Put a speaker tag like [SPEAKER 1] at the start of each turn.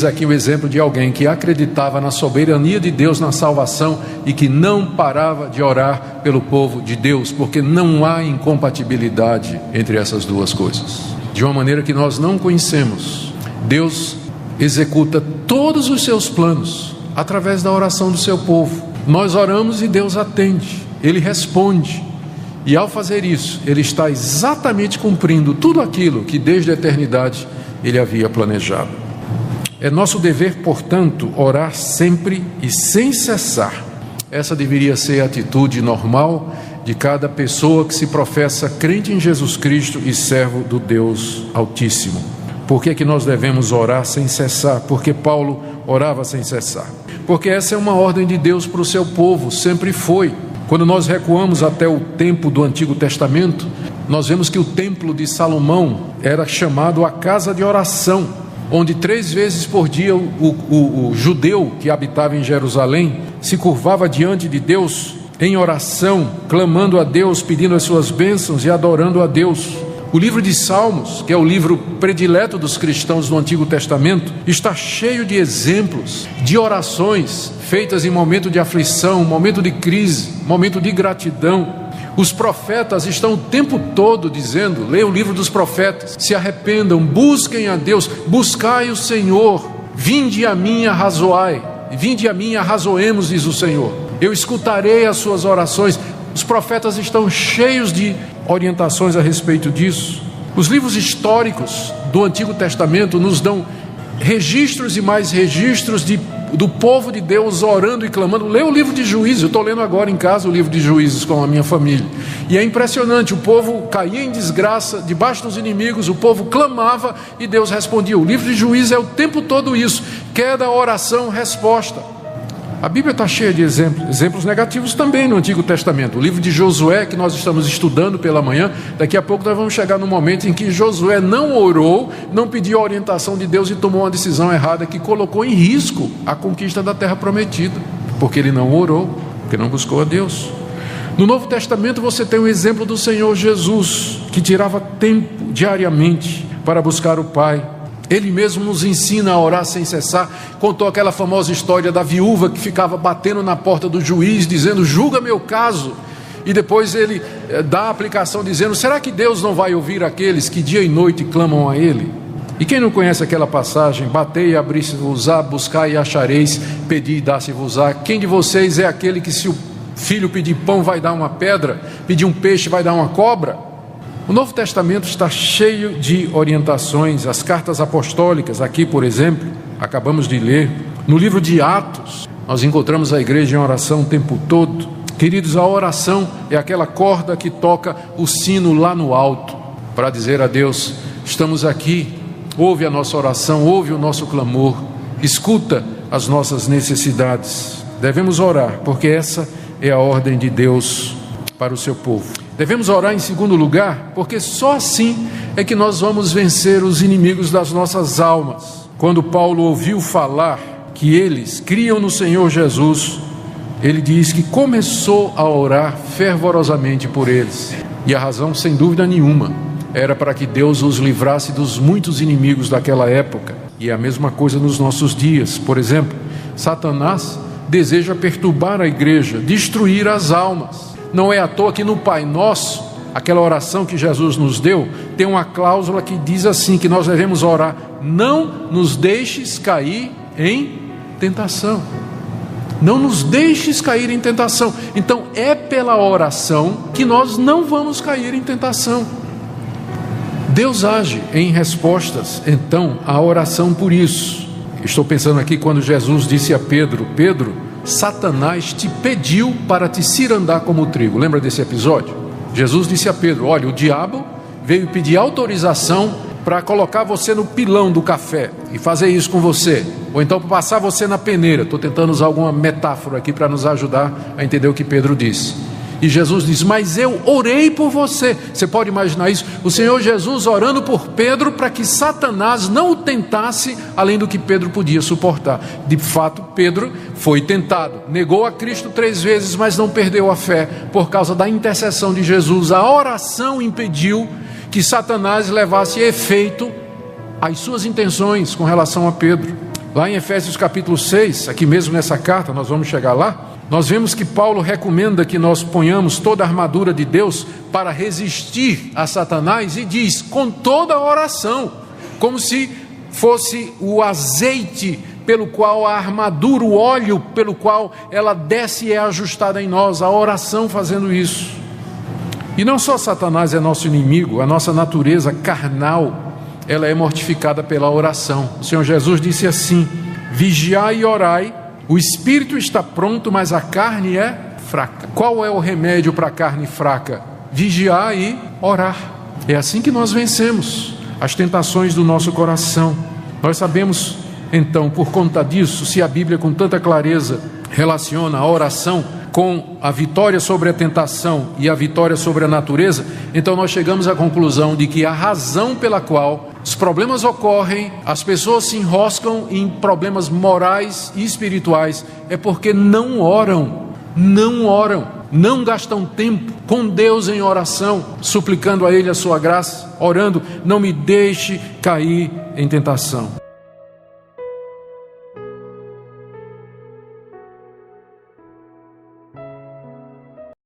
[SPEAKER 1] Aqui o exemplo de alguém que acreditava na soberania de Deus na salvação e que não parava de orar pelo povo de Deus, porque não há incompatibilidade entre essas duas coisas. De uma maneira que nós não conhecemos, Deus executa todos os seus planos através da oração do seu povo. Nós oramos e Deus atende, Ele responde, e ao fazer isso, Ele está exatamente cumprindo tudo aquilo que desde a eternidade Ele havia planejado. É nosso dever, portanto, orar sempre e sem cessar. Essa deveria ser a atitude normal de cada pessoa que se professa crente em Jesus Cristo e servo do Deus Altíssimo. Por que nós devemos orar sem cessar? Porque Paulo orava sem cessar. Porque essa é uma ordem de Deus para o seu povo, sempre foi. Quando nós recuamos até o tempo do Antigo Testamento, nós vemos que o templo de Salomão era chamado a casa de oração, onde 3 vezes por dia o judeu que habitava em Jerusalém se curvava diante de Deus em oração, clamando a Deus, pedindo as suas bênçãos e adorando a Deus. O livro de Salmos, que é o livro predileto dos cristãos do Antigo Testamento, está cheio de exemplos de orações feitas em momento de aflição, momento de crise, momento de gratidão. Os profetas estão o tempo todo dizendo, leia o livro dos profetas, se arrependam, busquem a Deus, buscai o Senhor, vinde a mim, arrazoai, vinde a mim, arrazoemos, diz o Senhor, eu escutarei as suas orações. Os profetas estão cheios de orientações a respeito disso. Os livros históricos do Antigo Testamento nos dão registros e mais registros do povo de Deus orando e clamando. Lê o livro de Juízes, eu estou lendo agora em casa o livro de Juízes com a minha família, e é impressionante, o povo caía em desgraça debaixo dos inimigos, o povo clamava e Deus respondia. O livro de Juízes é o tempo todo isso, queda, oração, resposta. A Bíblia está cheia de exemplos negativos também no Antigo Testamento. O livro de Josué, que nós estamos estudando pela manhã, daqui a pouco nós vamos chegar no momento em que Josué não orou, não pediu a orientação de Deus e tomou uma decisão errada que colocou em risco a conquista da terra prometida, porque ele não orou, porque não buscou a Deus. No Novo Testamento você tem o exemplo do Senhor Jesus, que tirava tempo diariamente para buscar o Pai. Ele mesmo nos ensina a orar sem cessar. Contou aquela famosa história da viúva que ficava batendo na porta do juiz, dizendo, julga meu caso. E depois ele dá a aplicação dizendo, será que Deus não vai ouvir aqueles que dia e noite clamam a Ele? E quem não conhece aquela passagem, batei e abri-se-vos-á, buscai e achareis, pedi e dá-se-vos-á. Quem de vocês é aquele que se o filho pedir pão vai dar uma pedra, pedir um peixe vai dar uma cobra? O Novo Testamento está cheio de orientações. As cartas apostólicas, aqui por exemplo, acabamos de ler. No livro de Atos, nós encontramos a igreja em oração o tempo todo. Queridos, a oração é aquela corda que toca o sino lá no alto, para dizer a Deus, estamos aqui, ouve a nossa oração, ouve o nosso clamor, escuta as nossas necessidades. Devemos orar, porque essa é a ordem de Deus para o seu povo. Devemos orar em segundo lugar, porque só assim é que nós vamos vencer os inimigos das nossas almas. Quando Paulo ouviu falar que eles criam no Senhor Jesus, ele diz que começou a orar fervorosamente por eles. E a razão, sem dúvida nenhuma, era para que Deus os livrasse dos muitos inimigos daquela época. E é a mesma coisa nos nossos dias. Por exemplo, Satanás deseja perturbar a igreja, destruir as almas. Não é à toa que no Pai Nosso, aquela oração que Jesus nos deu, tem uma cláusula que diz assim, que nós devemos orar, não nos deixes cair em tentação. Não nos deixes cair em tentação. Então é pela oração que nós não vamos cair em tentação. Deus age em respostas, então, à oração por isso. Estou pensando aqui quando Jesus disse a Pedro, Pedro, Satanás te pediu para te cirandar como trigo. Lembra desse episódio? Jesus disse a Pedro, olha, o diabo veio pedir autorização para colocar você no pilão do café e fazer isso com você, ou então para passar você na peneira. Estou tentando usar alguma metáfora aqui para nos ajudar a entender o que Pedro disse. E Jesus diz, mas eu orei por você. Você pode imaginar isso? O Senhor Jesus orando por Pedro para que Satanás não o tentasse além do que Pedro podia suportar. De fato, Pedro foi tentado, negou a Cristo 3 vezes, mas não perdeu a fé por causa da intercessão de Jesus. A oração impediu que Satanás levasse efeito as suas intenções com relação a Pedro. Lá em Efésios capítulo 6, aqui mesmo nessa carta, nós vamos chegar lá, nós vemos que Paulo recomenda que nós ponhamos toda a armadura de Deus para resistir a Satanás e diz, com toda a oração, como se fosse o azeite pelo qual a armadura, o óleo pelo qual ela desce e é ajustada em nós, a oração fazendo isso. E não só Satanás é nosso inimigo, a nossa natureza carnal, ela é mortificada pela oração. O Senhor Jesus disse assim, vigiai e orai, o espírito está pronto, mas a carne é fraca. Qual é o remédio para a carne fraca? Vigiar e orar. É assim que nós vencemos as tentações do nosso coração. Nós sabemos, então, por conta disso, se a Bíblia com tanta clareza relaciona a oração com a vitória sobre a tentação e a vitória sobre a natureza, então nós chegamos à conclusão de que a razão pela qual os problemas ocorrem, as pessoas se enroscam em problemas morais e espirituais, é porque não oram, não gastam tempo com Deus em oração, suplicando a Ele a sua graça, orando, não me deixe cair em tentação.